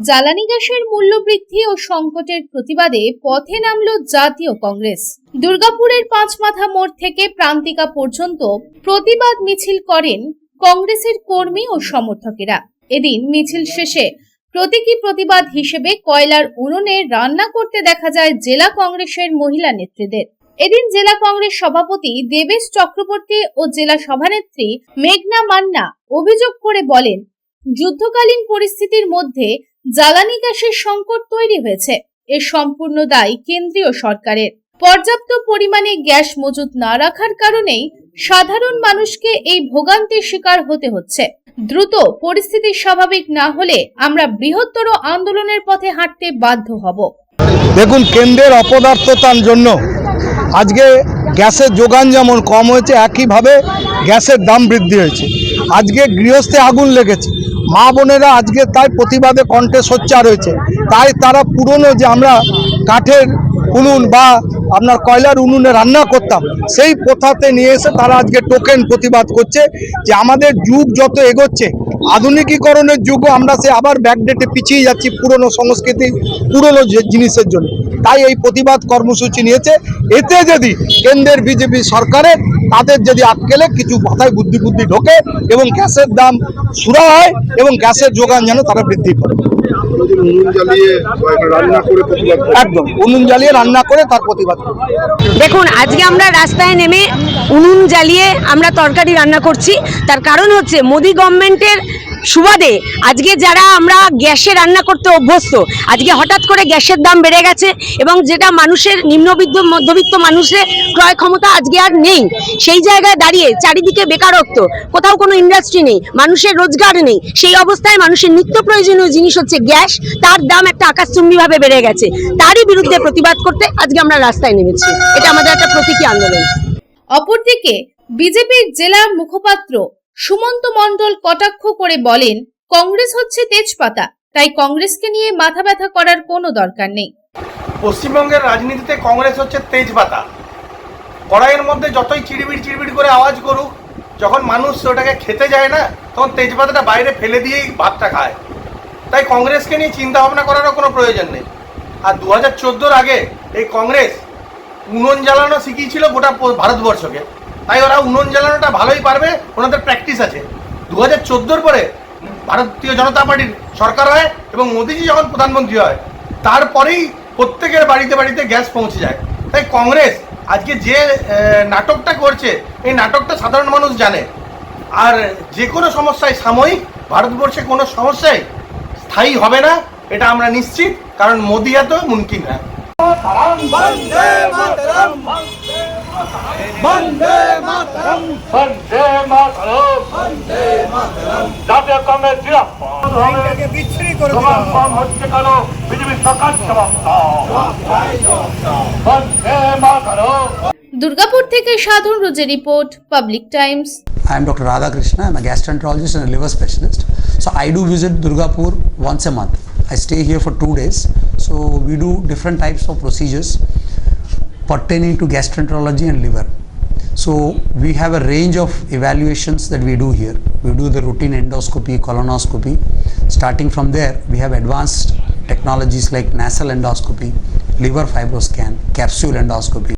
জ্বালানি গ্যাসের মূল্যবৃদ্ধি ও সংকটের প্রতিবাদে পথে নামল জাতীয় কংগ্রেস। দুর্গাপুরের পাঁচমাথা মোড় থেকে প্রান্তিকা পর্যন্ত প্রতিবাদ মিছিল করেন কংগ্রেসের কর্মী ও সমর্থকেরা। এদিন মিছিল শেষে প্রতীকী প্রতিবাদ হিসেবে কয়লার উনুনে রান্না করতে দেখা যায় জেলা কংগ্রেসের মহিলা নেত্রীদের। এদিন জেলা কংগ্রেস সভাপতি দেবেশ চক্রবর্তী ও জেলা সভানেত্রী মেঘনা মান্না অভিযোগ করে বলেন, যুদ্ধকালীন পরিস্থিতির মধ্যে জ্বালানি গ্যাসের সংকট তৈরি হয়েছে। এর সম্পূর্ণ দায় কেন্দ্রীয় সরকারের। পর্যাপ্ত পরিমাণে গ্যাস মজুত না রাখার কারণেই সাধারণ মানুষকে এই ভোগান্তির শিকার হতে হচ্ছে। দ্রুত পরিস্থিতি স্বাভাবিক না হলে আমরা বৃহত্তর আন্দোলনের পথে হাঁটতে বাধ্য হব। দেখুন, কেন্দ্রের অপদার্থতার জন্য আজকে গ্যাসের যোগান যেমন কম হয়েছে, একইভাবে গ্যাসের দাম বৃদ্ধি হয়েছে। আজকে গৃহস্থে আগুন লেগেছে, মা বোনেরা আজকে তাই প্রতিবাদে কণ্ঠে সোচ্চার হয়েছে। তাই তারা পুরনো যে আমরা কাঠের উনুন বা আপনার কয়লার উনুনে রান্না করতাম, সেই প্রথাতে নিয়ে এসে তারা আজকে টোকেন প্রতিবাদ করছে যে আমাদের যুগ যত এগোচ্ছে, আধুনিকীকরণের যুগও আমরা সে আবার ব্যাকডেটে পিছিয়ে যাচ্ছি পুরনো সংস্কৃতি, পুরনো জিনিসের জন্য। তাই এই প্রতিবাদ কর্মসূচি নিয়েছে। এতে যদি কেন্দ্রের বিজেপি সরকারের তাদের যদি আটকেলে কিছু মাথায় বুদ্ধি ঢোকে এবং গ্যাসের দাম সুরা হয় এবং গ্যাসের যোগান যেন তারা বৃদ্ধি করে। একদম উনুন জ্বালিয়ে রান্না করে তার প্রতিবাদ করে। দেখুন, আজকে আমরা রাস্তায় নেমে উনুন জ্বালিয়ে আমরা তরকারি রান্না করছি। তার কারণ হচ্ছে মোদি গভর্নমেন্টের সুবাদে আজকে যারা আমরা গ্যাসে রান্না করতে অভ্যস্ত, আজকে হঠাৎ করে গ্যাসের দাম বেড়ে গেছে এবং যেটা মানুষের নিম্নবিত্ত মধ্যবিত্ত মানুষের ক্রয় ক্ষমতা আজকে আর নেই। সেই জায়গায় দাঁড়িয়ে চারিদিকে বেকারত্ব, কোথাও কোনো ইন্ডাস্ট্রি নেই, মানুষের রোজগার নেই। সেই অবস্থায় মানুষের নিত্য প্রয়োজনীয় জিনিস হচ্ছে গ্যাস, তার দাম একটা আকাশচুম্বীভাবে বেড়ে গেছে। তারই বিরুদ্ধে প্রতিবাদ করতে আজকে আমরা রাস্তায় নেমেছি। এটা আমাদের একটা প্রতীকী আন্দোলন। অপরদিকে বিজেপির জেলা মুখপাত্র সুমন্ত মণ্ডল কটাক্ষ করে বলেন, কংগ্রেস হচ্ছে তেজপাতা, তাই কংগ্রেসকে নিয়ে মাথা ব্যথা করার কোনো দরকার নেই। পশ্চিমবঙ্গের রাজনীতিতে কংগ্রেস হচ্ছে তেজপাতা। কড়াইয়ের মধ্যে যতই চিড়বিড় করে আওয়াজ করুক, যখন মানুষ ওটাকে খেতে যায় না, তখন তেজপাতাটা বাইরে ফেলে দিয়েই ভাতটা খায়। তাই কংগ্রেসকে নিয়ে চিন্তা ভাবনা করারও কোনো প্রয়োজন নেই। আর 2014-র আগে এই কংগ্রেস উনুন জ্বালানো শিখিয়েছিল গোটা ভারতবর্ষকে। তাই ওরা উনুন জ্বালানোটা ভালোই পারবে, ওনাদের প্র্যাকটিস আছে। 2014-র পরে ভারতীয় জনতা পার্টির সরকার হয় এবং মোদিজি যখন প্রধানমন্ত্রী হয়, তারপরেই প্রত্যেকের বাড়িতে বাড়িতে গ্যাস পৌঁছে যায়। তাই কংগ্রেস আজকে যে নাটকটা করছে, এই নাটকটা সাধারণ মানুষ জানে। আর যে কোনো সমস্যায় সাময়িক, ভারতবর্ষে কোনো সমস্যায় স্থায়ী হবে না, এটা আমরা নিশ্চিত, কারণ মোদি এত মুমকিন হয়। বন্দে মাতরম, বন্দে মাতরম, বন্দে মাতরম, বন্দে মাতরম। জাতীয় কংগ্রেস জিন্দাবাদ। বিচ্ছিরি করে দিলাম হচ্ছে কেন বিজেপি সরকার জবাব দাও। বন্দে মাতরম। দুর্গাপুর থেকে সাধন রোজের report, public Times. I am Dr. Radhakrishna. I am a gastroenterologist and a liver specialist. So I do visit Durgapur once a month. I stay here for 2 days. So we do different types of procedures pertaining to gastroenterology and liver. So we have a range of evaluations that we do here. We do the routine endoscopy, colonoscopy. Starting from there, we have advanced technologies like nasal endoscopy, liver fibroscan, capsule endoscopy.